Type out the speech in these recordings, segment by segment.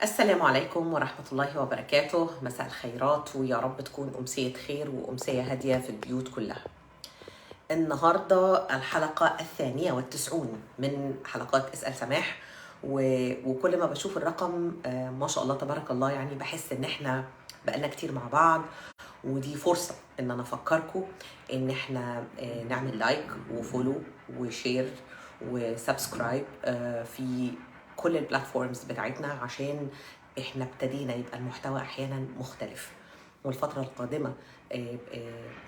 السلام عليكم ورحمة الله وبركاته. مساء الخيرات، ويا رب تكون أمسية خير وأمسية هادية في البيوت كلها. النهاردة الحلقة 92 من حلقات اسأل سماح. وكل ما بشوف الرقم ما شاء الله تبارك الله، يعني بحس ان احنا بقالنا كتير مع بعض، ودي فرصة ان انا افكركم ان احنا نعمل لايك وفولو وشير وسبسكرايب في كل البلاتفورمز بتاعتنا، عشان احنا ابتدينا يبقى المحتوى احيانا مختلف. والفترة القادمة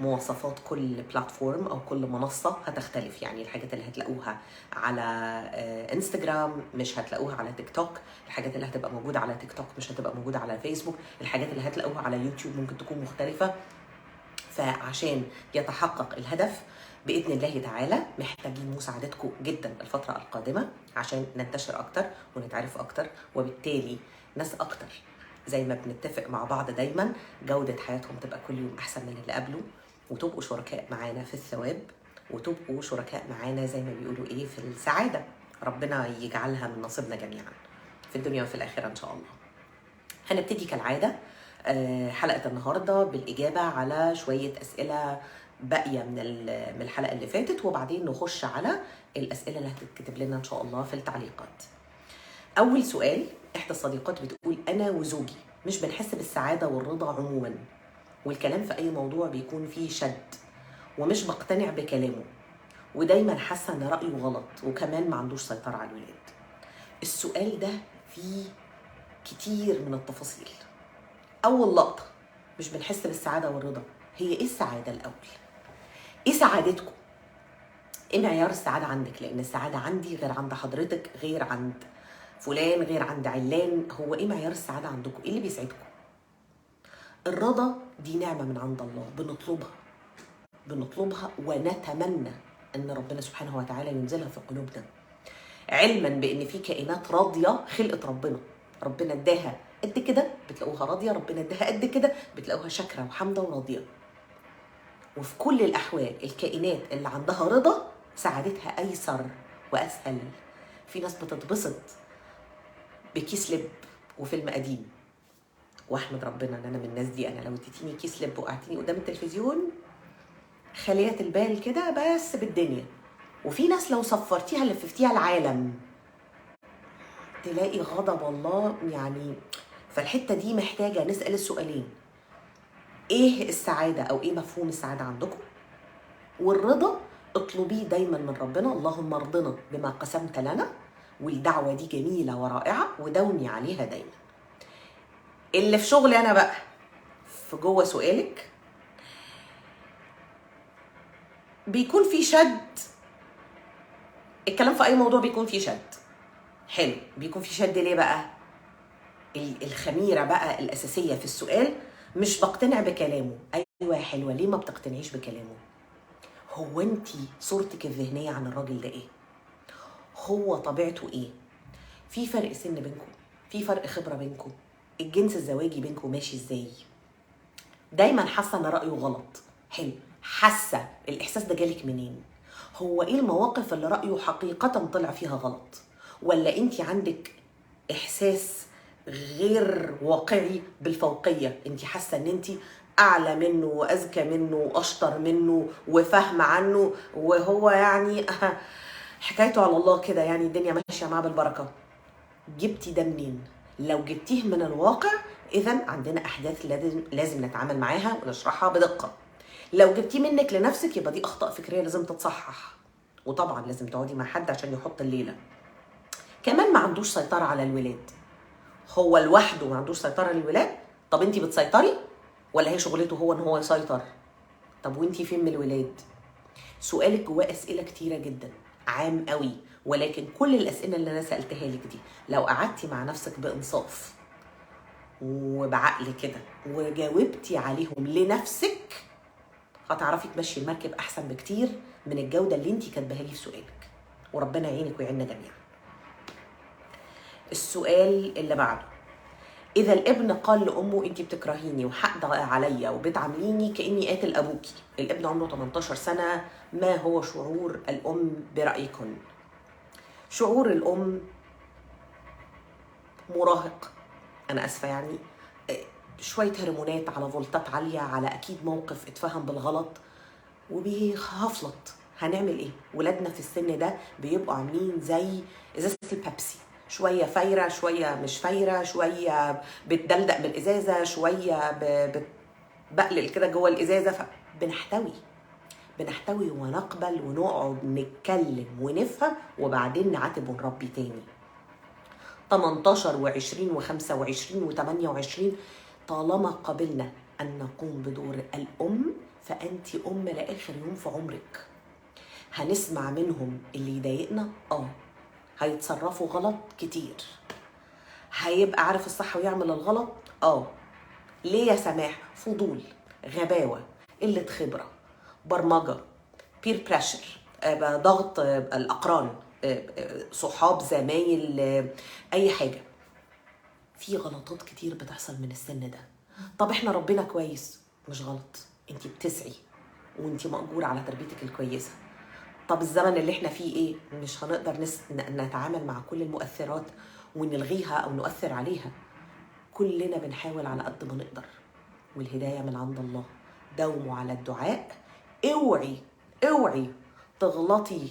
مواصفات كل بلاتفورم او كل منصة هتختلف. يعني الحاجات اللي هتلاقوها على انستجرام مش هتلاقوها على تيك توك، الحاجات اللي هتبقى موجودة على تيك توك مش هتبقى موجودة على فيسبوك، الحاجات اللي هتلاقوها على يوتيوب ممكن تكون مختلفة. فعشان يتحقق الهدف بإذن الله تعالى محتاجين مساعدتكم جدا الفترة القادمة، عشان ننتشر أكتر ونتعرف أكتر، وبالتالي ناس أكتر زي ما بنتفق مع بعض دايما جودة حياتهم تبقى كل يوم أحسن من اللي قبله، وتبقوا شركاء معانا في الثواب، وتبقوا شركاء معانا زي ما بيقولوا إيه في السعادة. ربنا يجعلها من نصيبنا جميعا في الدنيا وفي الآخرة إن شاء الله. هنبتدي كالعادة حلقة النهاردة بالإجابة على شوية أسئلة باقية من الحلقة اللي فاتت، وبعدين نخش على الأسئلة اللي هتتكتب لنا إن شاء الله في التعليقات. أول سؤال، إحدى الصديقات بتقول: أنا وزوجي مش بنحس بالسعادة والرضا عموما، والكلام في أي موضوع بيكون فيه شد، ومش بقتنع بكلامه، ودايما حاسة إن رأيه غلط، وكمان ما عندوش سيطرة على الولاد. السؤال ده فيه كتير من التفاصيل. أول لقطة، مش بنحس بالسعادة والرضا. هي إيه السعادة الأول؟ إيه سعادتكم؟ إيه معيار السعادة عندك؟ لأن السعادة عندي غير عند حضرتك، غير عند فلان، غير عند علان. هو إيه معيار السعادة عندكم؟ إيه اللي بيسعدكم؟ الرضا دي نعمة من عند الله، بنطلبها ونتمنى أن ربنا سبحانه وتعالى ينزلها في قلوبنا، علما بأن في كائنات راضية خلقت ربنا اداها قد كده بتلاقوها راضية، ربنا اداها قد كده بتلاقوها شاكرة وحمدة وراضية. وفي كل الأحوال الكائنات اللي عندها رضا سعادتها أيسر وأسهل. في ناس بتتبسط بكيس لب وفيلم قديم، واحمد ربنا ان انا من الناس دي. انا لو اديتيني كيس لب وقعتيني قدام التلفزيون خلية البال كده بس بالدنيا. وفي ناس لو صفرتيها لففتيها العالم تلاقي غضب الله يعني. فالحتة دي محتاجة نسأل السؤالين: ايه السعادة او ايه مفهوم السعادة عندكم؟ والرضا اطلبيه دايما من ربنا، اللهم ارضنا بما قسمت لنا. والدعوة دي جميلة ورائعة وداومي عليها دايما. اللي في شغلي انا بقى في جوه سؤالك، بيكون في شد. الكلام في اي موضوع بيكون في شد. حلو، بيكون في شد ليه بقى؟ الخميرة بقى الأساسية في السؤال: مش بقتنع بكلامه. أيوة يا حلوة، ليه ما بتقتنعيش بكلامه؟ هو انتي صورتك الذهنية عن الراجل ده ايه؟ هو طبيعته ايه؟ في فرق سن بينكم، في فرق خبرة بينكم، الجنس الزواجي بينكم ماشي ازاي؟ دايما حاسة ان رأيه غلط. حلو، حاسة الإحساس ده جالك منين؟ هو ايه المواقف اللي رأيه حقيقة طلع فيها غلط؟ ولا انتي عندك إحساس غير واقعي بالفوقية؟ انتي حاسة ان انتي أعلى منه وأذكى منه وأشطر منه وفاهمة عنه، وهو يعني حكايته على الله كده، يعني الدنيا ماشية معاه بالبركة. جبتي ده منين؟ لو جبتيه من الواقع إذن عندنا أحداث لازم نتعامل معاها ونشرحها بدقة. لو جبتيه منك لنفسك يبقى دي أخطاء فكرية لازم تتصحح. وطبعا لازم تقعدي مع حد عشان يحط الليلة. كمان ما عندوش سيطرة على الولاد. هو لوحده ما عندوش سيطرة على الولاد. طب انتي بتسيطري ولا هي شغلته هو ان هو يسيطر؟ طب وانتي فين من الولاد؟ سؤالك جواه أسئلة كتيرة جدا، عام قوي. ولكن كل الأسئلة اللي أنا سألتها لك دي لو قعدتي مع نفسك بإنصاف وبعقل كده وجاوبتي عليهم لنفسك، هتعرفي تمشي المركب أحسن بكتير من الجودة اللي انتي كاتباها لي في سؤالك. وربنا يعينك ويعيننا جميعا. السؤال اللي بعده: إذا الابن قال لأمه أنت بتكرهيني وحقد عليا وبتعامليني كأني قاتل أبوكي، الابن عمره 18 سنة، ما هو شعور الأم برأيكن؟ شعور الأم مراهق، انا اسفه يعني، شويه هرمونات على فولتات عاليه على اكيد موقف اتفهم بالغلط وبيهفلط. هنعمل ايه؟ ولادنا في السن ده بيبقوا عاملين زي ازازه البيبسي، شويه فايره شويه مش فايره، شويه بتدلدق بالازازه، شويه بقلل كده جوه الازازه. بنحتوي ونقبل ونقعد نتكلم ونفهم وبعدين نعاتب ونربي تاني. 18 و20 و25 و28 طالما قبلنا أن نقوم بدور الأم فأنت أم لآخر يوم في عمرك. هنسمع منهم اللي يضايقنا، هيتصرفوا غلط كتير، هيبقى عارف الصح ويعمل الغلط، ليه يا سماح؟ فضول، غباوة، قلة خبرة، برمجة، بير بريشر، ضغط الأقران، صحاب، زمايل، أي حاجة. في غلطات كتير بتحصل من السن ده. طب احنا ربنا كويس، مش غلط، انت بتسعي وانت مأجورة على تربيتك الكويسة. طب الزمن اللي احنا فيه ايه؟ مش هنقدر نتعامل مع كل المؤثرات ونلغيها او نؤثر عليها. كلنا بنحاول على قد ما نقدر، والهداية من عند الله. داوموا على الدعاء. اوعي تغلطي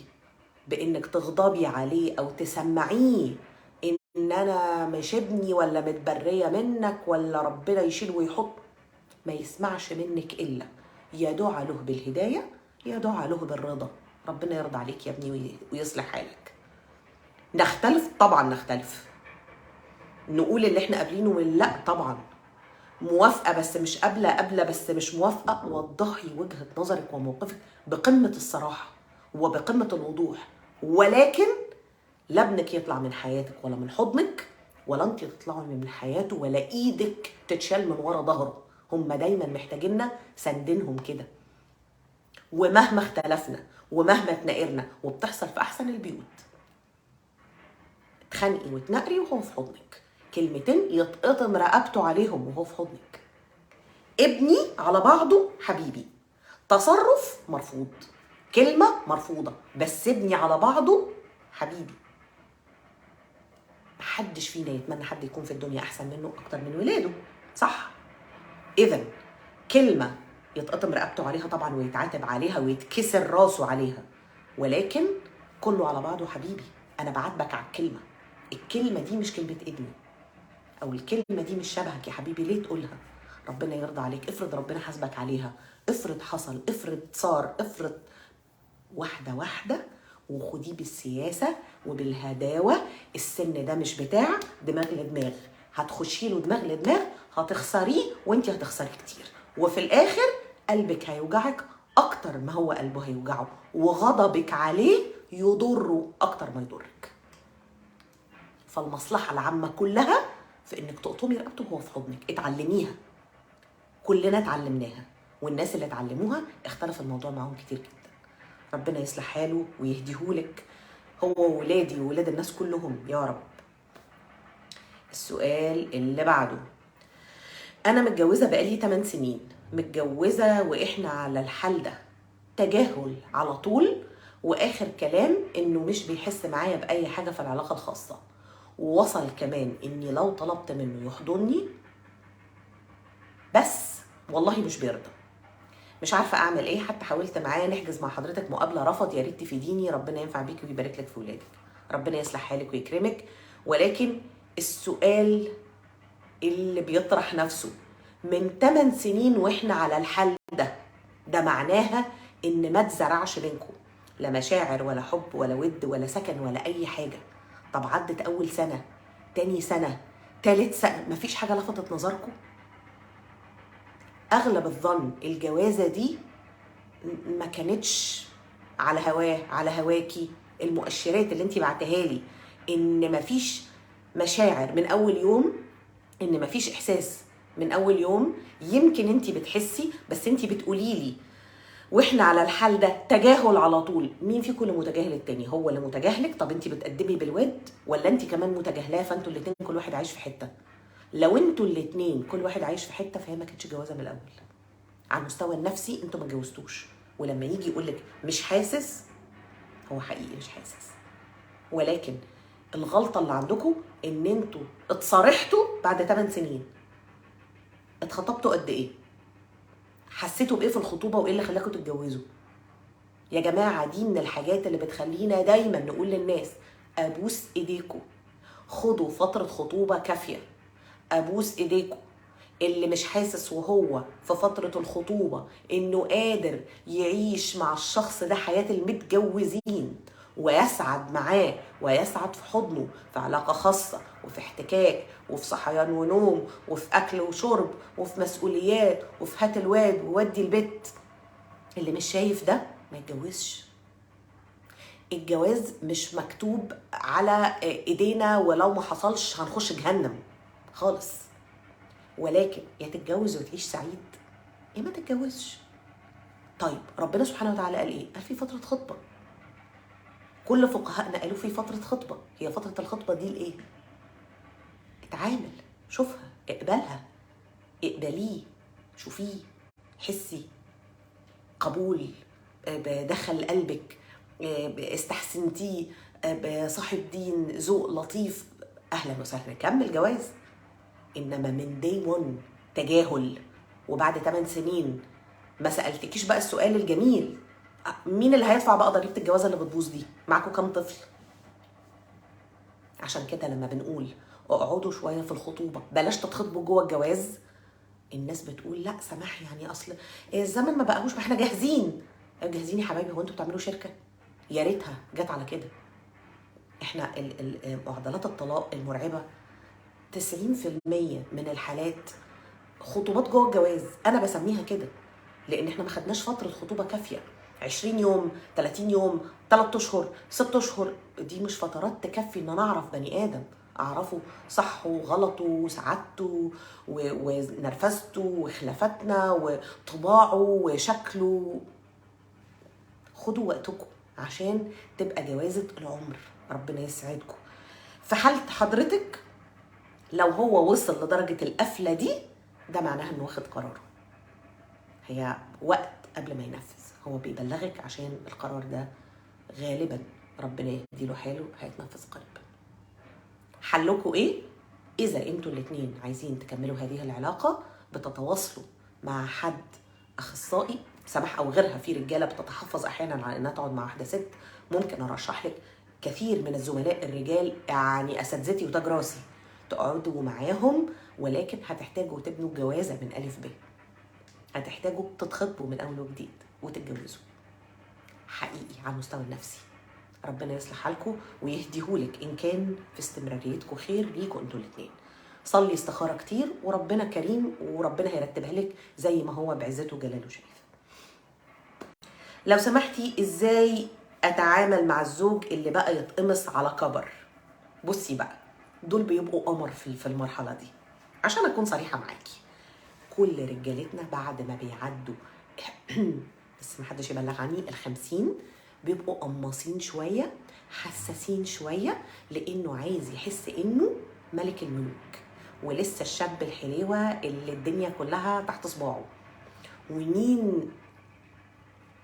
بانك تغضبي عليه او تسمعيه ان انا مش ابني ولا متبريه منك ولا ربنا يشيل ويحط. ما يسمعش منك الا يا دعاء له بالهدايه يا دعاء له بالرضا. ربنا يرضى عليك يا ابني ويصلح حالك. نختلف طبعا، نختلف، نقول اللي احنا قابلينه لا طبعا، موافقه بس مش قابله بس مش موافقه. وضحي وجهه نظرك وموقفك بقمه الصراحه وبقمه الوضوح، ولكن لا ابنك يطلع من حياتك ولا من حضنك، ولا انت تطلعي من حياته، ولا ايدك تتشال من ورا ظهره. هم دايما محتاجيننا سندينهم كده. ومهما اختلفنا ومهما اتناقرنا، وبتحصل في احسن البيوت، تخنقي وتنقري وهو في حضنك، كلمتين يتقطم رقبته عليهم وهو في حضنك. ابني على بعضه حبيبي، تصرف مرفوض، كلمة مرفوضة، بس ابني على بعضه حبيبي. محدش فينا يتمنى حد يكون في الدنيا احسن منه اكتر من ولاده، صح؟ اذا كلمة يتقطم رقبته عليها طبعا ويتعاتب عليها ويتكسر راسه عليها، ولكن كله على بعضه حبيبي. انا بعاتبك على الكلمة دي مش كلمة ابني، او الكلمة دي مش شبهك يا حبيبي، ليه تقولها؟ ربنا يرضى عليك. افرض ربنا حاسبك عليها، افرض حصل، افرض صار، افرض. واحدة واحدة، وخديه بالسياسة وبالهداوة. السن ده مش بتاع دماغ لدماغ، هتخشي له دماغ لدماغ هتخسريه وانت هتخسري كتير، وفي الاخر قلبك هيوجعك اكتر ما هو قلبه هيوجعه، وغضبك عليه يضره اكتر ما يضرك. فالمصلحة العامة كلها في انك تقطمي رقبته وهو في حضنك. اتعلميها، كلنا اتعلمناها، والناس اللي اتعلموها اختلف الموضوع معاهم كتير جدا. ربنا يصلح حاله ويهديهولك هو وولادي وولاد الناس كلهم يا رب. السؤال اللي بعده، انا متجوزه بقالي 8 سنين، متجوزه واحنا على الحال ده، تجاهل على طول، واخر كلام انه مش بيحس معايا باي حاجه في العلاقه الخاصه، ووصل كمان اني لو طلبت منه يحضني بس والله مش بيرضى. مش عارفه اعمل ايه، حتى حاولت معاه نحجز مع حضرتك مقابله رفض. يا ريت تفيديني، ربنا ينفع بيكي ويبارك لك في ولادك، ربنا يصلح حالك ويكرمك. ولكن السؤال اللي بيطرح نفسه، من 8 سنين واحنا على الحال ده معناها ان ما تزرعش بينكم لا مشاعر ولا حب ولا ود ولا سكن ولا اي حاجه. طب عدت اول سنه، تاني سنه، تالت سنه، مفيش حاجه لفتت نظركم؟ اغلب الظن الجوازه دي ما كانتش على هواه، على هواكي. المؤشرات اللي انت بعتها لي ان مفيش مشاعر من اول يوم، ان مفيش احساس من اول يوم. يمكن انت بتحسي بس انت بتقولي لي واحنا على الحال ده تجاهل على طول. مين فيكم اللي متجاهل التاني؟ هو اللي متجاهلك؟ طب انت بتقدمي بالود ولا انت كمان متجاهلاه؟ فانتوا الاتنين كل واحد عايش في حته. لو انتوا الاتنين كل واحد عايش في حته فهي ما كانتش جوازه من الاول. على المستوى النفسي انتوا ما اتجوزتوش، ولما يجي يقول لك مش حاسس، هو حقيقي مش حاسس، ولكن الغلطه اللي عندكم ان انتوا اتصارحتوا بعد 8 سنين. اتخطبتوا قد ايه؟ حسيتوا بايه في الخطوبه وايه اللي خلاكم تتجوزوا؟ يا جماعه دي من الحاجات اللي بتخلينا دايما نقول للناس ابوس ايديكم، خدوا فتره خطوبه كافيه. ابوس ايديكم، اللي مش حاسس وهو في فترة الخطوبة انه قادر يعيش مع الشخص ده حياة المتجوزين ويسعد معاه ويسعد في حضنه في علاقة خاصة وفي احتكاك وفي صحيان ونوم وفي اكل وشرب وفي مسؤوليات وفي هات الواد وودي البيت، اللي مش شايف ده ما يتجوزش. الجواز مش مكتوب على ايدينا ولو ما حصلش هنخش جهنم خالص، ولكن يا تتجوز وتعيش سعيد يا ما تتجوزش. طيب ربنا سبحانه وتعالى قال ايه؟ قال في فترة خطبة. كل فقهاءنا قالوا في فترة خطبة. هي فترة الخطبة دي لايه؟ اتعامل، شوفها، اقبلها، اقبليه، شوفيه، حسي، قبول، بدخل قلبك، استحسنتيه، بصاحب دين، ذوق لطيف، اهلا وسهلا، كمل جواز. انما من دي 1 تجاهل وبعد 8 سنين ما سالتكيش بقى السؤال الجميل، مين اللي هيدفع بقى ضريبه الجوازه اللي بتبوظ دي؟ معاكوا كام طفل؟ عشان كده لما بنقول اقعدوا شويه في الخطوبه بلاش تتخطبوا جوه الجواز، الناس بتقول لا سماح، يعني اصل الزمن ما بقاهوش، ما احنا جاهزين. جاهزين يا حبايبي؟ هو انتوا بتعملوا شركه؟ يا ريتها جت على كده. احنا معدلات الطلاق المرعبه 90% من الحالات خطوبات جوه الجواز. انا بسميها كده لان احنا ما خدناش فتره خطوبه كافيه. 20 يوم، 30 يوم، 3 اشهر، 6 اشهر، دي مش فترات تكفي ان انا اعرف بني ادم، اعرفه صح وغلطه وسعادته ونرفزته وخلافاتنا وطباعه وشكله. خدوا وقتكم عشان تبقى جوازة العمر. ربنا يسعدكم. في حالة حضرتك لو هو وصل لدرجة القفلة دي، ده معناه انه واخد قراره. هي وقت قبل ما ينفذ، هو بيبلغك عشان القرار ده غالبا ربنا يهديله حاله هيتنفذ قريبا. حلكوا ايه؟ اذا انتوا الاتنين عايزين تكملوا هذه العلاقة بتتواصلوا مع حد اخصائي سماح او غيرها. في رجالة بتتحفظ احيانا على انها تقعد مع واحدة ست، ممكن ارشح لك كثير من الزملاء الرجال، يعني اساتذتي وتاج راسي، تقعدوا معاهم، ولكن هتحتاجوا تبنوا جوازة من الف ب. هتحتاجوا تتخطبوا من اول وجديد وتتجوزوا حقيقي على المستوى النفسي. ربنا يصلح حالكم ويهديهولك ان كان في استمراريتكم خير ليكم انتوا الاثنين. صلي استخاره كتير وربنا كريم وربنا هيرتبها لك زي ما هو بعزته وجلاله شايف. لو سمحتي ازاي اتعامل مع الزوج اللي بقى يتقمص على كبر؟ بصي بقى، دول بيبقوا قمر في المرحله دي. عشان اكون صريحه معاكي، كل رجالتنا بعد ما بيعدوا بس محدش يبلغ عني 50 بيبقوا قماصين شويه، حساسين شويه، لانه عايز يحس انه ملك الملوك ولسه الشاب الحليوه اللي الدنيا كلها تحت صباعه. ومين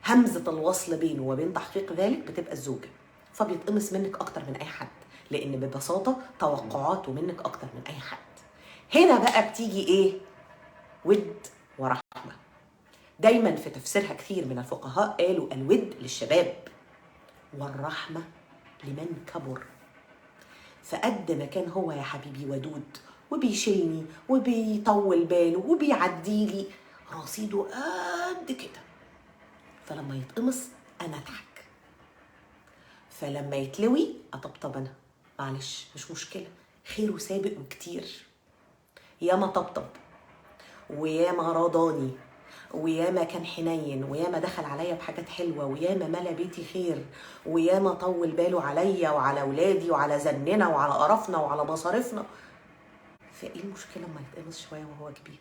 همزه الوصل بينه وبين تحقيق ذلك؟ بتبقى الزوجه. فبيتقمص منك اكتر من اي حد، لان ببساطه توقعاته منك اكتر من اي حد. هنا بقى بتيجي ايه؟ ود ورحمه. دايما في تفسيرها كثير من الفقهاء قالوا الود للشباب والرحمة لمن كبر. فقد ما كان هو يا حبيبي ودود وبيشيلني وبيطول باله وبيعديلي، رصيده قد كده، فلما يتقمص انا اضحك، فلما يتلوي اطبطب انا، معلش مش مشكلة، خيره سابق وكتير. ياما طبطب وياما رضاني وياما كان حنين وياما دخل عليا بحاجات حلوه وياما ملا بيتي خير وياما طول باله عليا وعلى اولادي وعلى زننا وعلى قرفنا وعلى مصاريفنا. فايه المشكله اما يتقمص شويه وهو كبير؟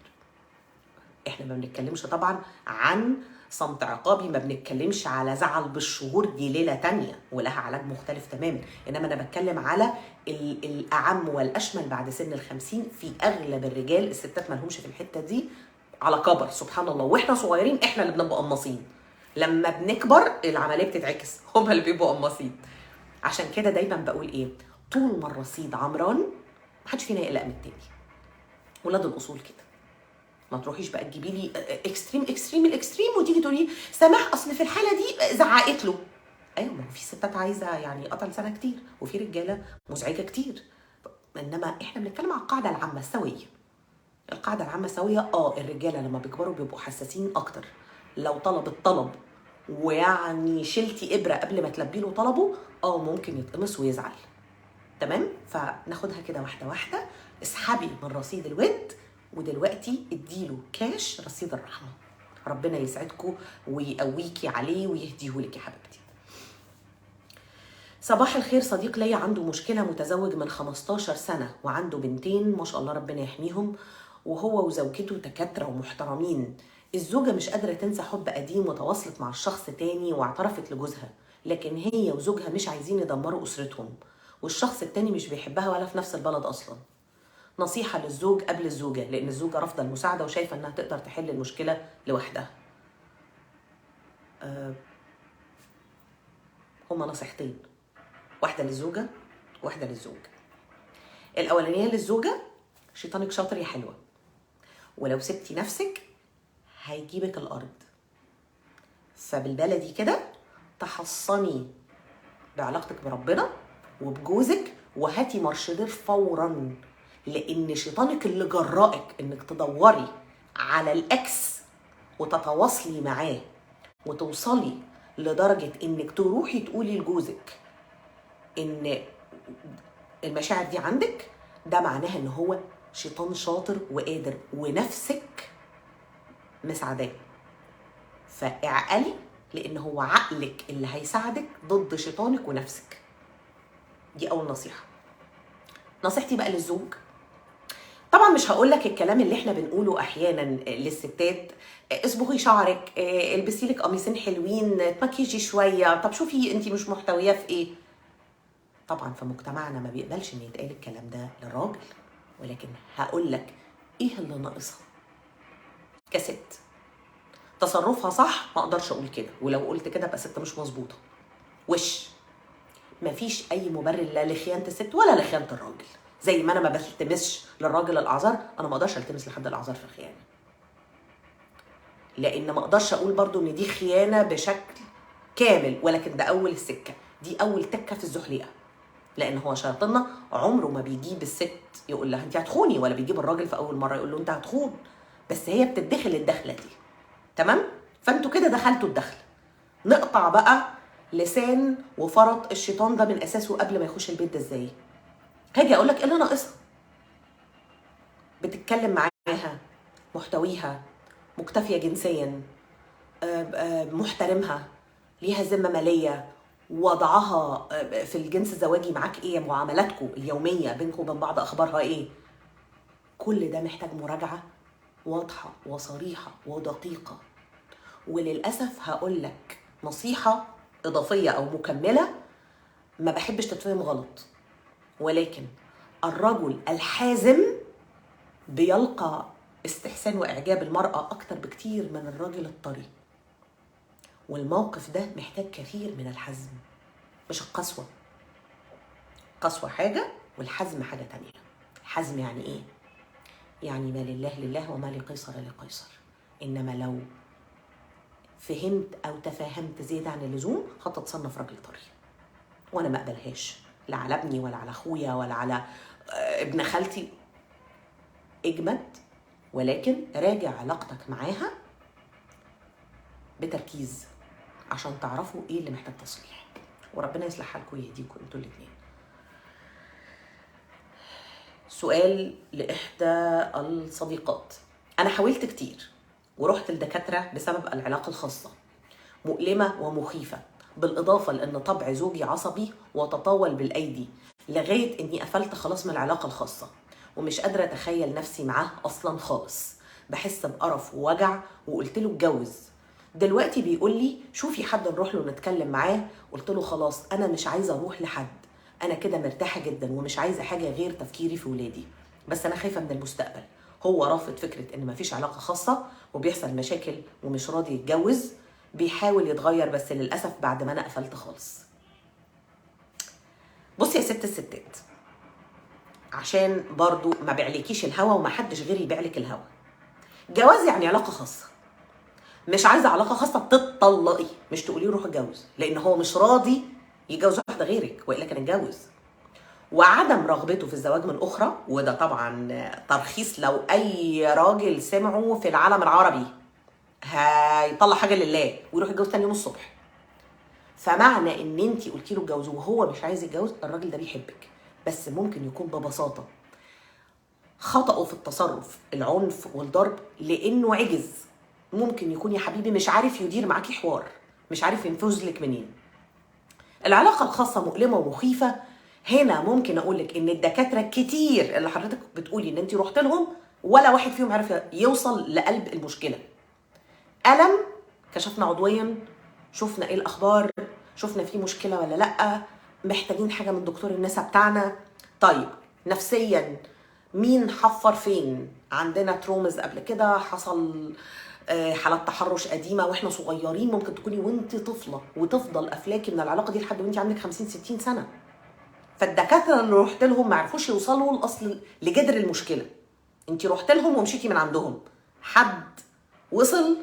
احنا ما بنتكلمش طبعا عن صمت عقابي، ما بنتكلمش على زعل بالشهور، دي ليله تانية ولها علاج مختلف تماما. انما انا بتكلم على الاعم والاشمل بعد سن 50. في اغلب الرجال، الستات ما لهمش في الحته دي على كبر سبحان الله، واحنا صغيرين احنا اللي بنبقى قماصين، لما بنكبر العمليه بتتعكس، هم اللي بيبقوا قماصين. عشان كده دايما بقول ايه؟ طول ما الرصيد عمران محدش فينا يقلق من التاني. ولاد الاصول كده. ما تروحيش بقى تجيبي لي اكستريم اكستريم الاكستريم وتيجي تقولي سماح اصل في الحاله دي زعقت له. ايوه، ما هو في ستات عايزه يعني قطع لسانها كتير، وفي رجاله مزعجه كتير. انما احنا بنتكلم على القاعده العامه السويه. القاعده العامه سويه. الرجاله لما بيكبروا بيبقوا حساسين اكتر. لو طلب الطلب ويعني شلتي ابره قبل ما تلبي له طلبه ممكن يتقمص ويزعل. تمام؟ فناخدها كده واحده واحده. اسحبي من رصيد الود، ودلوقتي اديله كاش رصيد الرحمه. ربنا يسعدكم ويقويكي عليه ويهديهولك يا حبيبتي. صباح الخير، صديق ليا عنده مشكله، متزوج من 15 سنه وعنده بنتين ما شاء الله ربنا يحميهم، وهو وزوجته دكاتره ومحترمين. الزوجه مش قادره تنسى حب قديم وتواصلت مع الشخص تاني واعترفت لجوزها، لكن هي وزوجها مش عايزين يدمروا اسرتهم، والشخص التاني مش بيحبها ولا في نفس البلد اصلا. نصيحه للزوج قبل الزوجه، لان الزوجه رافضه المساعده وشايفه انها تقدر تحل المشكله لوحدها. هما نصيحتين، واحده للزوجه وواحده للزوج. الاولانيه للزوجه، شيطانك شاطر يا حلوه، ولو سبتي نفسك هيجيبك الارض. فبالبلدي كده تحصني بعلاقتك بربنا وبجوزك، وهاتي مرشدير فورا، لان شيطانك اللي جرائك انك تدوري على الاكس وتتواصلي معاه وتوصلي لدرجه انك تروحي تقولي لجوزك ان المشاعر دي عندك، ده معناها ان هو شيطان شاطر وقادر ونفسك مساعداه. فاعقلي، لان هو عقلك اللي هيساعدك ضد شيطانك ونفسك. دي اول نصيحه. نصيحتي بقى للزوج، طبعا مش هقول لك الكلام اللي احنا بنقوله احيانا للستات، اصبغي شعرك، البسي لك قميصين حلوين، تمكيجي شويه، طب شوفي انت مش محتويه في ايه. طبعا في مجتمعنا ما بيقبلش ان يتقال الكلام ده للراجل، ولكن هقول لك ايه اللي ناقصها كست. تصرفها صح، ما اقدرش اقول كده، ولو قلت كده بقى ست مش مظبوطه. وش مفيش اي مبرر لا لخيانه الست ولا لخيانه الراجل. زي ما انا ما بلتمسش للراجل الاعذار، انا ما اقدرش التمس لحد الاعذار في الخيانه، لان ما اقدرش اقول برضو ان دي خيانه بشكل كامل، ولكن ده اول السكه، دي اول تكه في الزحليقه. لان هو شيطاننا عمره ما بيجيب الست يقول لها انت هتخوني، ولا بيجيب الراجل في اول مره يقول له انت هتخون، بس هي بتدخل الدخله دي. تمام؟ فانتوا كده دخلتوا الدخل. نقطع بقى لسان وفرط الشيطان ده من اساسه قبل ما يخش البيت ده ازاي. هاجي اقول لك ايه اللي ناقصها؟ بتتكلم معاها، محتويها، مكتفيه جنسيا، محترمها، ليها ذمه ماليه، وضعها في الجنس الزواجي معاك ايه، معاملاتكم اليوميه بينكم وبين بعض اخبارها ايه. كل ده محتاج مراجعه واضحه وصريحه ودقيقه. وللاسف هقول لك نصيحه اضافيه او مكمله، ما بحبش تتفهم غلط، ولكن الرجل الحازم بيلقى استحسان واعجاب المراه اكتر بكتير من الراجل الطري. والموقف ده محتاج كثير من الحزم، مش القسوه. قسوه حاجه والحزم حاجه تانية. الحزم يعني ايه؟ يعني ما لله لله وما لقيصر لقيصر. انما لو فهمت او تفاهمت زياده عن اللزوم هتتصنف راجل طري، وانا ما اقبلهاش، لا على ابني ولا على اخويا ولا على ابن خالتي. اجمد، ولكن راجع علاقتك معاها بتركيز عشان تعرفوا ايه اللي محتاج تصليح، وربنا يصلح حالكم ويهديكم انتوا الاثنين. سؤال لاحدى الصديقات، انا حاولت كتير ورحت لدكاتره بسبب العلاقه الخاصه، مؤلمه ومخيفه، بالاضافه لان طبع زوجي عصبي وتطاول بالايدي لغايه اني قفلت خلاص من العلاقه الخاصه، ومش قادره اتخيل نفسي معاه اصلا خالص، بحس بقرف ووجع، وقلت له اتجوز. دلوقتي بيقول لي شوفي حد نروح له نتكلم معاه. قلت له خلاص انا مش عايزه اروح لحد، انا كده مرتاحه جدا ومش عايزه حاجه غير تفكيري في ولادي، بس انا خايفه من المستقبل. هو رافض فكره ان مفيش علاقه خاصه وبيحصل مشاكل ومش راضي يتجوز، بيحاول يتغير بس للاسف بعد ما انا قفلت خالص. بصي يا ست الستات، عشان برضو ما بيعليكيش الهوا وما حدش غيري يبيعلك الهوا. جواز يعني علاقه خاصه. مش عايزه علاقه خاصه تتطلقي، مش تقولي روح اتجوز، لان هو مش راضي يتجوز واحده غيرك والا كان اتجوز. وعدم رغبته في الزواج من اخرى، وده طبعا ترخيص لو اي راجل سمعه في العالم العربي هيطلع حاجه لله ويروح يتجوز تاني يوم الصبح. فمعنى ان انت قلتي له اتجوز وهو مش عايز يتجوز، الراجل ده بيحبك، بس ممكن يكون ببساطه خطأه في التصرف العنف والضرب لانه عجز. ممكن يكون يا حبيبي مش عارف يدير معاكي حوار، مش عارف ينفذ لك منين. العلاقه الخاصه مؤلمه ومخيفه. هنا ممكن اقول لك ان الدكاتره كتير اللي حضرتك بتقولي ان انت رحت لهم ولا واحد فيهم عرف يوصل لقلب المشكله. الم، كشفنا عضويا، شفنا ايه الاخبار، شفنا في مشكله ولا لا، محتاجين حاجه من دكتور النساء بتاعنا. طيب نفسيا مين حفر فين؟ عندنا ترومز قبل كده، حصل حالات تحرش قديمه واحنا صغيرين، ممكن تكوني وانت طفله وتفضل قافلاكي من العلاقه دي لحد وانت عندك 50 60 سنه. فالدكاتره اللي رحت لهم ما عرفوش يوصلوا لاصل لجذر المشكله. انت رحت لهم ومشيتي من عندهم، حد وصل؟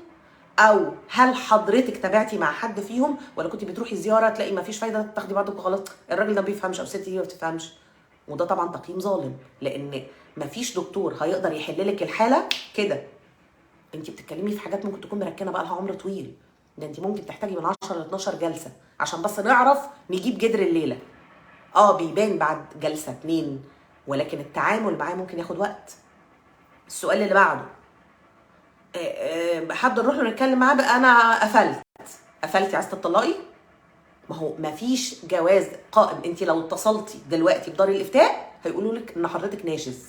او هل حضرتك تابعتي مع حد فيهم، ولا كنت بتروحي زياره تلاقي ما فيش فايده تاخدي بعضك وخلاص الراجل ده ما بيفهمش او الست دي ما بتفهمش؟ وده طبعا تقييم ظالم، لان ما فيش دكتور هيقدر يحل لك الحاله كده. انت بتتكلمي في حاجات ممكن تكون مركنه بقى لها عمر طويل، ده انت ممكن تحتاجي من 10 ل 12 جلسه عشان بس نعرف نجيب جدر الليله. بيبان بعد جلسه 2، ولكن التعامل معاه ممكن ياخد وقت. السؤال اللي بعده، حد نروح له نتكلم معاه بقى انا قفلتي عايزه تطلقي؟ ما هو مفيش جواز قائم. انت لو اتصلتي دلوقتي بدار الافتاء هيقولوا لك ان حضرتك ناشز،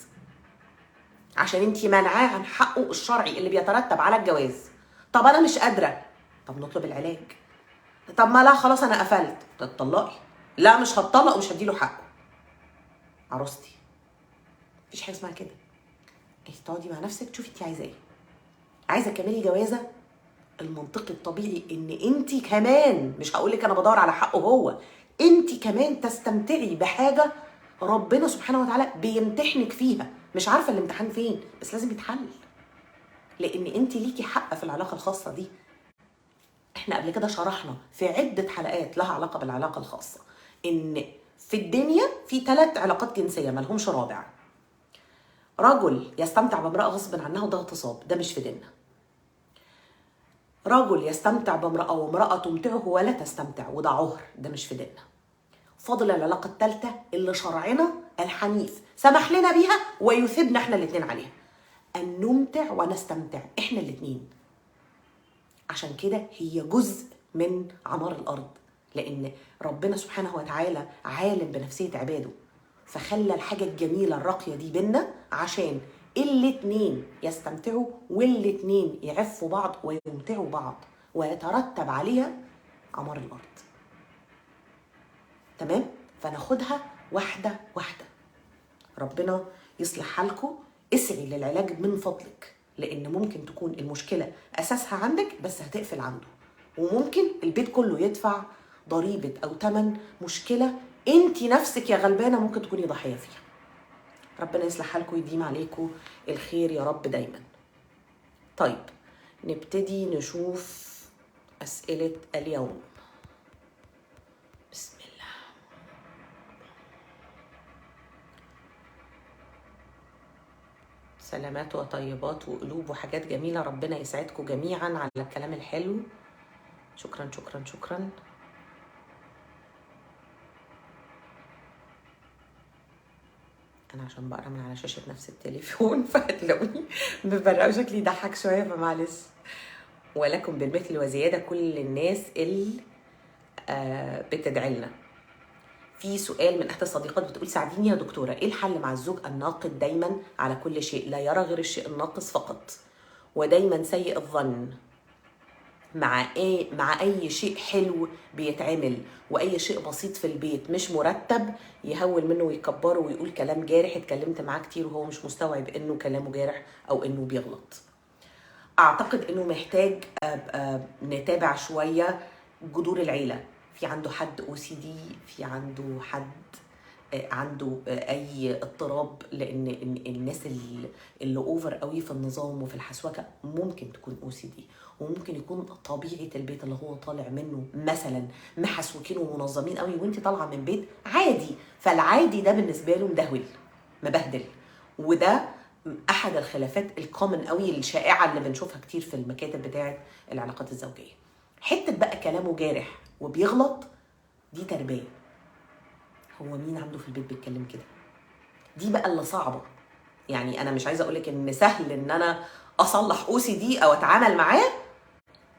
عشان انت منعاه عن حقه الشرعي اللي بيترتب على الجواز. طب انا مش قادره، طب نطلب العلاج. طب ما لا خلاص انا قفلت، تطلقي؟ لا مش هتطلق ومش هديله حقه. عروستي مفيش حاجه اسمها كده. انت تقعدي مع نفسك تشوفي انت عايزه ايه. عايزه تكملي جوازه، المنطقي الطبيعي ان انت كمان، مش هقول لك انا بدور على حقه هو، انت كمان تستمتعي بحاجه ربنا سبحانه وتعالى بيمتحنك فيها. مش عارفه الامتحان فين بس لازم يتحل، لان انت ليكي حق في العلاقه الخاصه دي. احنا قبل كده شرحنا في عده حلقات لها علاقه بالعلاقه الخاصه ان في الدنيا في 3 علاقات جنسيه مالهمش رابع. رجل يستمتع بامراه غصب عنها وده اغتصاب، ده مش في ديننا. رجل يستمتع بامرأة وامرأة تمتعه ولا تستمتع، وده عهر، ده مش في ديننا. فاضل العلاقة الثالثة اللي شرعنا الحنيف سمح لنا بيها ويثبنا احنا الاثنين عليها، أن نمتع ونستمتع احنا الاثنين. عشان كده هي جزء من عمار الأرض، لأن ربنا سبحانه وتعالى عالم بنفسية عباده، فخلى الحاجة الجميلة الراقية دي بينا عشان الاتنين يستمتعوا والاتنين يعفوا بعض ويمتعوا بعض ويترتب عليها عمار الأرض. تمام؟ فناخدها واحدة واحدة. ربنا يصلح حالكم. اسعي للعلاج من فضلك، لأن ممكن تكون المشكلة أساسها عندك بس هتقفل عنده، وممكن البيت كله يدفع ضريبة أو تمن مشكلة انت نفسك يا غلبانة ممكن تكوني ضحية فيها. ربنا يصلح حالكم ويديم عليكم الخير يا رب دايما. طيب نبتدي نشوف أسئلة اليوم. بسم الله. سلامات وطيبات وقلوب وحاجات جميلة، ربنا يسعدكم جميعا على الكلام الحلو. شكرا شكرا شكرا. انا عشان بقرا من على شاشه نفس التليفون فهتلاقوني ببرق شكلي يضحك شويه، فمعلش. ولكم بالمثل وزياده كل الناس اللي بتدعي لنا. في سؤال من احدى الصديقات بتقول ساعديني يا دكتوره، ايه الحل مع الزوج الناقد دايما على كل شيء، لا يرى غير الشيء الناقص فقط، ودايما سيء الظن مع اي شيء حلو بيتعمل، واي شيء بسيط في البيت مش مرتب يهول منه ويكبره ويقول كلام جارح. اتكلمت معاه كتير وهو مش مستوعب انه كلامه جارح او انه بيغلط. اعتقد انه محتاج نتابع شويه جذور العيله. في عنده حد OCD، في عنده حد عنده اي اضطراب، لان الناس اللي اوفر قوي في النظام وفي الحسوكه ممكن تكون OCD، وممكن يكون طبيعه البيت اللي هو طالع منه مثلا محسوكين ومنظمين قوي، وانت طالعه من بيت عادي، فالعادي ده بالنسبه له مدهول مبهدل. وده احد الخلافات الكومن قوي الشائعه اللي بنشوفها كتير في المكاتب بتاعه العلاقات الزوجيه. حته بقى كلامه جارح وبيغلط، دي تربيه. هو مين عنده في البيت بيتكلم كده؟ دي بقى اللي صعبه. يعني انا مش عايزه اقولك ان سهل ان انا اصلح OCD او اتعامل معاه،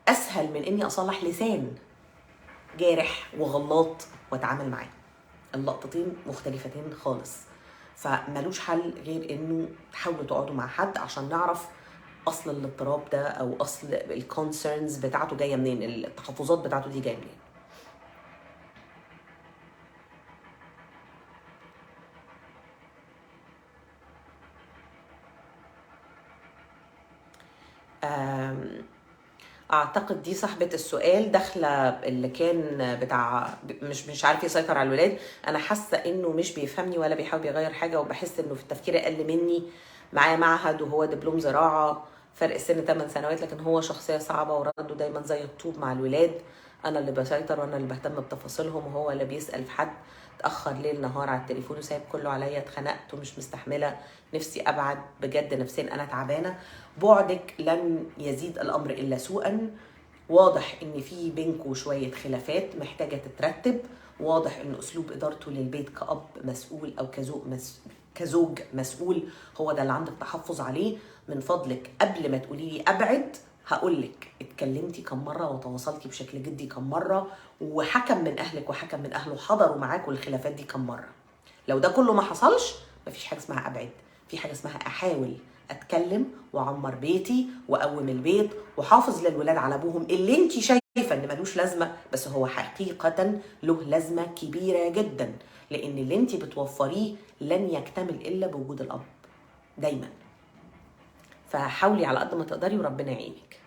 اسهل من اني اصلح لسان جارح وغلط واتعامل معاه. اللقطتين مختلفتين خالص. فملوش حل غير انه تحاولوا تقعدوا مع حد عشان نعرف اصل الاضطراب ده او اصل الكونسيرنز بتاعته جايه منين، التحفظات بتاعته دي جايه منين. اعتقد دي صاحبه السؤال داخله اللي كان بتاع مش عارف يسيطر على الولاد. انا حاسه انه مش بيفهمني ولا بيحاول يغير حاجه، وبحس انه في التفكير اقل مني، معاه معهد وهو دبلوم زراعه، فرق السن 8 سنوات، لكن هو شخصيه صعبه ورده دايما زي الطوب مع الولاد. انا اللي بسيطر وانا اللي بهتم بتفاصيلهم، وهو اللي بيسال في حد، اتاخر ليل نهار على التليفون وسايب كله عليا، اتخنقت ومش مستحمله، نفسي ابعد بجد، نفسيا انا تعبانه. بعدك لن يزيد الامر الا سوءا. واضح ان في بينكم شويه خلافات محتاجه تترتب. واضح ان اسلوب ادارته للبيت كأب مسؤول او كزوج مسؤول هو ده اللي عندك تحفظ عليه. من فضلك قبل ما تقولي لي ابعد، هقولك اتكلمتي كم مره وتواصلتي بشكل جدي كم مره، وحكم من اهلك وحكم من اهله حضروا معاكوا الخلافات دي كم مره. لو ده كله ما حصلش، مفيش حاجه اسمها ابعد، في حاجه اسمها احاول اتكلم واعمر بيتي واقوم البيت وحافظ للولاد على ابوهم اللي انت شايفه ان ملوش لازمه، بس هو حقيقه له لازمه كبيره جدا، لان اللي انت بتوفريه لن يكتمل الا بوجود الاب دايما. فحاولي على قد ما تقدري وربنا يعينك.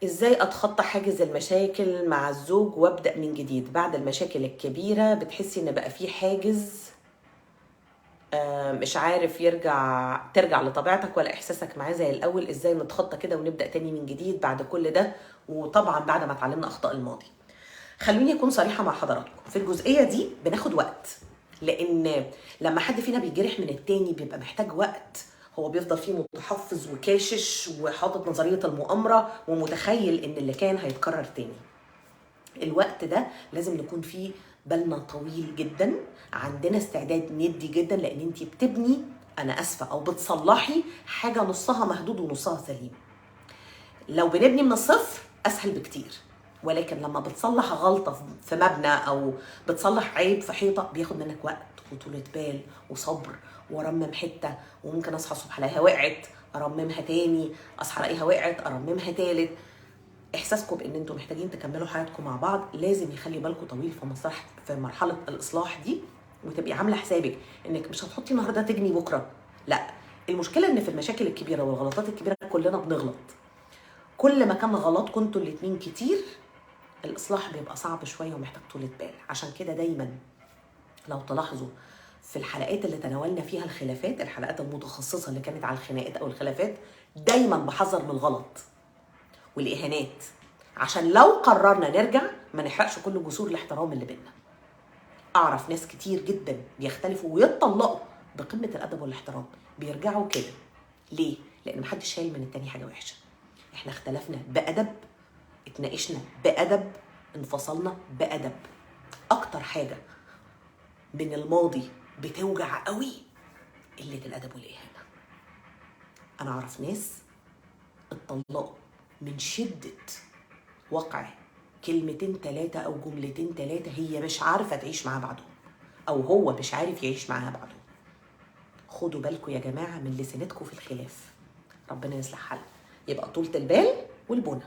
ازاي اتخطى حاجز المشاكل مع الزوج وابدا من جديد بعد المشاكل الكبيره؟ بتحسي ان بقى في حاجز مش عارف ترجع لطبيعتك ولا احساسك معاه زي الاول؟ ازاي نتخطى كده ونبدا تاني من جديد بعد كل ده، وطبعا بعد ما اتعلمنا اخطاء الماضي؟ خلوني اكون صريحه مع حضراتكم في الجزئيه دي، بناخد وقت، لان لما حد فينا بيجرح من التاني بيبقى محتاج وقت، هو بيفضل فيه متحفظ وكاشش وحاطط نظريه المؤامره ومتخيل ان اللي كان هيتكرر تاني. الوقت ده لازم نكون فيه بالنا طويل جدا، عندنا استعداد ندي جدا، لان انتي بتبني، انا اسفه، او بتصلحي حاجه نصها مهدود ونصها سليم. لو بنبني من الصفر اسهل بكتير، ولكن لما بتصلح غلطه في مبنى او بتصلح عيب في حيطه بياخد منك وقت وطولة بال وصبر، وارمم حته، وممكن اصحى الصبح الاقيها وقعت ارممها تاني، اصحى الاقيها وقعت ارممها تالت. احساسكم بان انتم محتاجين تكملوا حياتكم مع بعض لازم يخلي بالكم طويل في مرحله الاصلاح دي، وتبقي عامله حسابك انك مش هتحطي النهارده تجني بكره. لا، المشكله ان في المشاكل الكبيره والغلطات الكبيره كلنا بنغلط. كل ما كان غلطكم انتوا الاتنين كتير، الاصلاح بيبقى صعب شويه ومحتاج طولة بال. عشان كده دايما لو تلاحظوا في الحلقات اللي تناولنا فيها الخلافات، الحلقات المتخصصه اللي كانت على الخناقات او الخلافات، دايما بحذر من الغلط والاهانات، عشان لو قررنا نرجع ما نحرقش كل جسور الاحترام اللي بينا. اعرف ناس كتير جدا بيختلفوا ويتطلقوا بقمه الادب والاحترام، بيرجعوا كده. ليه؟ لان محدش شايل من التاني حاجه وحشه. احنا اختلفنا بادب، اتناقشنا بادب، انفصلنا بادب. اكتر حاجه من الماضي بتوجع قوي قله الادب والاهانه. انا اعرف ناس اتطلقوا من شده وقع كلمتين 3 او جملتين 3 هي مش عارفه تعيش معاه بعدهم، او هو مش عارف يعيش معاها بعدهم. خدوا بالكم يا جماعه من لسانتكم في الخلاف. ربنا يصلح حالنا. يبقى طولة البال والبنى،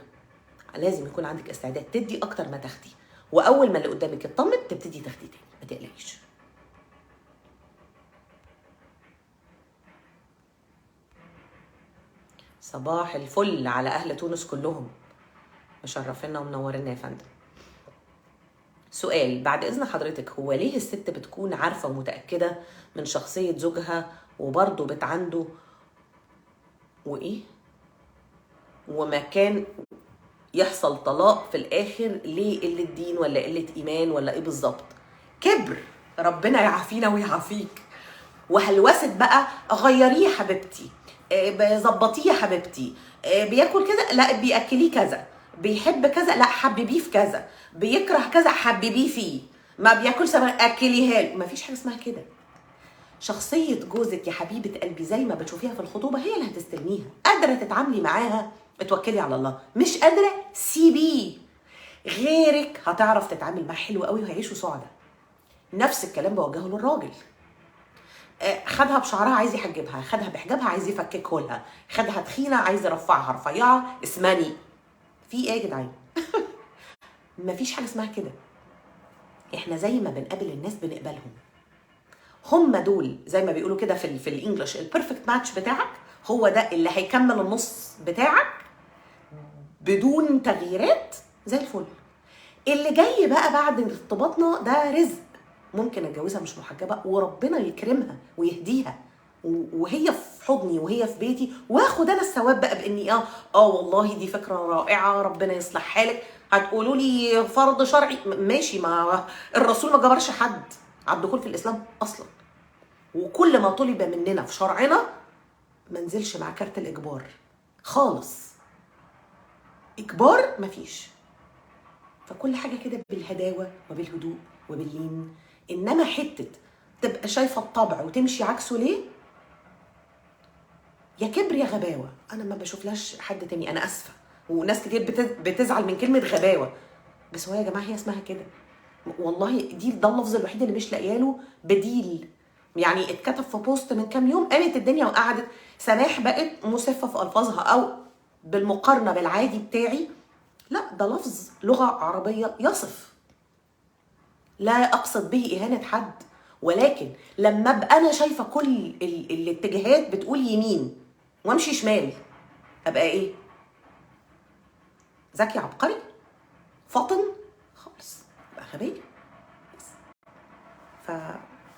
لازم يكون عندك استعداد تدي اكتر ما تاخدي، واول ما اللي قدامك يطمن تبتدي تاخدي تاني، ما تقلقيش. صباح الفل على اهل تونس كلهم. مشرفينا ومنورينا يا فندم. سؤال بعد اذن حضرتك، هو ليه الست بتكون عارفه ومتاكده من شخصيه زوجها وبرضه بتعنده وايه وما كان يحصل طلاق في الاخر؟ ليه؟ قله دين ولا قله ايمان ولا ايه بالظبط؟ كبر. ربنا يعافينا ويعافيك. وهلوست بقى، غيريه يا حبيبتي، ظبطيه يا حبيبتي، بياكل كذا لا بياكليه كذا، بيحب كذا لا حببيه في كذا، بيكره كذا حببيه فيه، ما بياكلش اكليها له. مفيش حاجه اسمها كده. شخصيه جوزك يا حبيبه قلبي زي ما بتشوفيها في الخطوبه هي اللي هتستلميها. قادره تتعاملي معاها اتوكلي على الله، مش قادره سيبيه. غيرك هتعرف تتعامل معاه حلو قوي وهيعيشوا سعداء. نفس الكلام بوجهه للراجل. خدها بشعرها عايز يحجبها، خدها بحجابها عايز يفككه لها، خدها تخينه عايز يرفعها رفيعه اسمني. في ايه يا جدعان؟ مفيش حاجه اسمها كده. احنا زي ما بنقابل الناس بنقبلهم. هم دول زي ما بيقولوا كده في الانجليش البيرفكت ماتش بتاعك. هو ده اللي هيكمل النص بتاعك بدون تغييرات زي الفل. اللي جاي بقى بعد ارتباطنا ده رزق. ممكن اتجوزها مش محجبه وربنا يكرمها ويهديها وهي في حضني وهي في بيتي، واخد انا الثواب بقى باني والله دي فكره رائعه ربنا يصلح حالك. هتقولوا لي فرض شرعي، ماشي، ما الرسول ما جبرش حد على الدخول في الاسلام اصلا. وكل ما طلب مننا في شرعنا ما نزلش مع كارت الاجبار خالص. اجبار مفيش. فكل حاجه كده بالهداوه وبالهدوء وباللين. انما حته تبقى شايفه الطبع وتمشي عكسه ليه؟ يا كبر يا غباوه. انا ما بشوفلاش حد تاني، انا اسفه. وناس كتير بتزعل من كلمه غباوه، بس هو يا جماعه هي اسمها كده. والله ده اللفظ الوحيد اللي مش لاقيه له بديل. يعني اتكتب في بوست من كام يوم قامت الدنيا وقعدت سماح بقت مسفه في الفاظها او بالمقارنه بالعادي بتاعي. لا، ده لفظ لغه عربيه يصف. لا اقصد به اهانه حد، ولكن لما ابقى انا شايفه كل الاتجاهات بتقول يمين وامشي شمال، ابقى ايه؟ ذكي عبقري فاطن خالص، ابقى غبيه. بس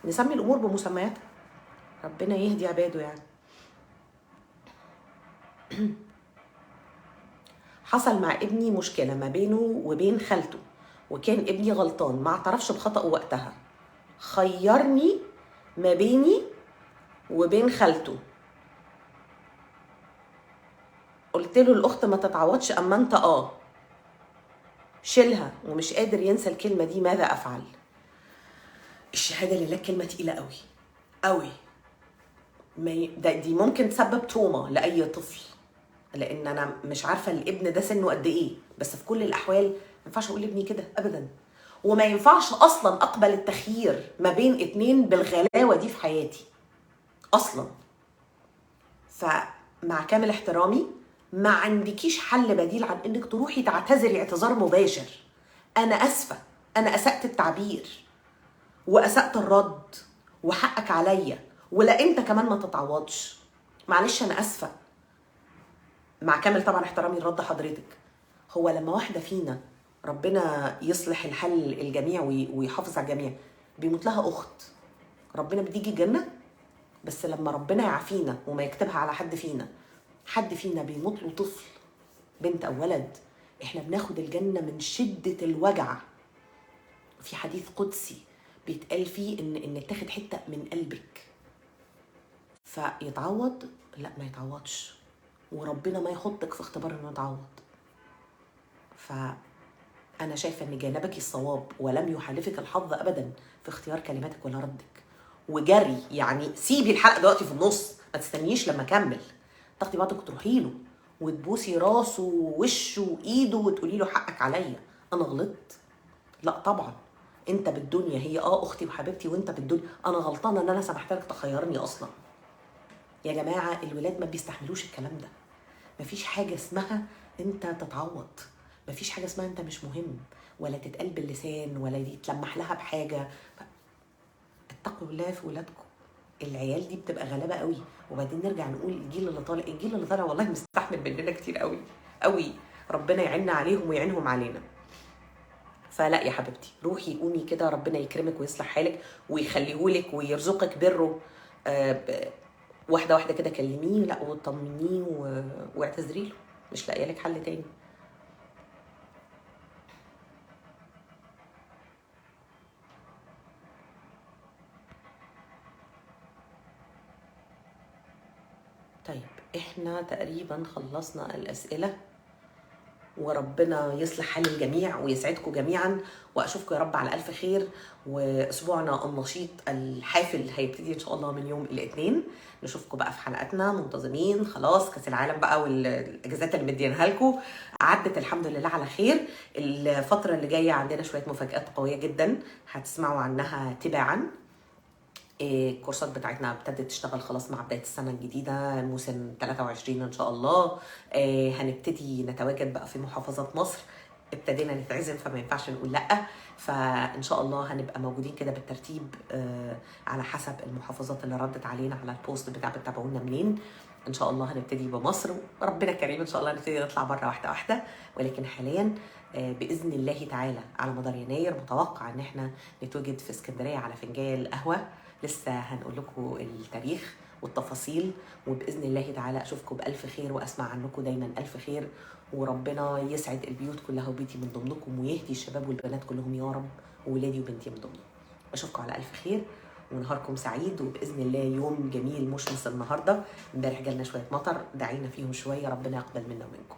فنسمي الامور بمسمياتها. ربنا يهدي عباده يعني. حصل مع ابني مشكله ما بينه وبين خالته، وكان ابني غلطان ما اعترفش بخطأه وقتها، خيرني ما بيني وبين خالته. قلت له الاخت ما تتعوضش، اما انت شيلها. ومش قادر ينسى الكلمه دي، ماذا افعل؟ الشهاده لله كلمه تقيله قوي قوي. دي ممكن تسبب تروما لاي طفل، لان انا مش عارفه الابن ده سنه قد ايه، بس في كل الاحوال ما ينفعش اقول لابني كده ابدا. وما ينفعش اصلا اقبل التخيير ما بين اتنين بالغلاوه دي في حياتي اصلا. فمع كامل احترامي، ما عندكيش حل بديل عن انك تروحي تعتذري اعتذار مباشر. انا اسفه، انا اسأت التعبير واسأت الرد وحقك عليا، ولا انت كمان ما تتعوضش. معلش انا اسفه. مع كامل طبعا احترامي لرد حضرتك. هو لما واحده فينا ربنا يصلح الحل الجميع ويحافظ على الجميع بيموت لها اخت، ربنا بتيجي الجنه. بس لما ربنا يعافينا وما يكتبها على حد فينا بيموت له طفل بنت او ولد، احنا بناخد الجنه من شده الوجع. في حديث قدسي بيتقال فيه ان تاخد حته من قلبك. فيتعوض؟ لا، ما يتعوضش، وربنا ما يحطك في اختبار انه يتعوض. فانا شايفه ان جانبك الصواب ولم يحالفك الحظ ابدا في اختيار كلماتك ولا ردك. وجري يعني سيبي الحلقه دلوقتي في النص، ما تستنيش لما اكمل. تاخدي وقتك تروحي له وتبوسي راسه ووشه وايده وتقولي له حقك عليا، انا غلطت. لا طبعا، انت بالدنيا، هي اختي وحبيبتي، وانت بالدنيا انا غلطانه ان انا سمحت لك تخيرني اصلا. يا جماعه الولاد ما بيستحملوش الكلام ده. مفيش حاجه اسمها انت تتعوض، مفيش حاجه اسمها انت مش مهم، ولا تتقال باللسان ولا يتلمح لها بحاجه. اتقوا الله في ولادكم. العيال دي بتبقى غلابه قوي. وبعدين نرجع نقول الجيل اللي طالع والله مستحمل مننا كتير قوي قوي. ربنا يعيننا عليهم ويعينهم علينا. فلا يا حبيبتي، روحي قومي كده، ربنا يكرمك ويصلح حالك ويخليهولك ويرزقك بره. واحده واحده كده كلميه، لا وطمنيه واعتذري له، مش لاقيه لك حل تاني. طيب احنا تقريبا خلصنا الاسئله، وربنا يصلح حال الجميع ويسعدكم جميعا، واشوفكم يا رب على الف خير. واسبوعنا النشيط الحافل هيبتدي ان شاء الله من يوم الاثنين. نشوفكم بقى في حلقاتنا منتظمين. خلاص كاس العالم بقى والاجازات اللي مدينها لكم عدت الحمد لله على خير. الفتره اللي جايه عندنا شويه مفاجات قويه جدا هتسمعوا عنها تباعا. الكورسات بتاعتنا ابتدت تشتغل خلاص مع بداية السنة الجديدة، موسم 23 إن شاء الله. هنبتدي نتواجد بقى في محافظات مصر. ابتدينا نتعزم فما ينفعش نقول لأ، فإن شاء الله هنبقى موجودين كده بالترتيب على حسب المحافظات اللي ردت علينا على البوست بتاع بتتابعونا منين. إن شاء الله هنبتدي بمصر، وربنا كريم إن شاء الله هنبتدي نطلع بره واحدة واحدة. ولكن حاليا بإذن الله تعالى على مدار يناير متوقع إن احنا نتواجد في اسكندرية على فنجان قهوة. لسه هنقول لكم التاريخ والتفاصيل، وباذن الله تعالى اشوفكم بالف خير واسمع عنكم دايما الف خير. وربنا يسعد البيوت كلها وبيتي من ضمنكم، ويهدي الشباب والبنات كلهم يا رب، وولادي وبنتي من ضمنهم. اشوفكم على الف خير ونهاركم سعيد، وباذن الله يوم جميل مشمس النهارده. امبارح جالنا شويه مطر، دعينا فيهم شويه، ربنا يقبل منا ومنكم.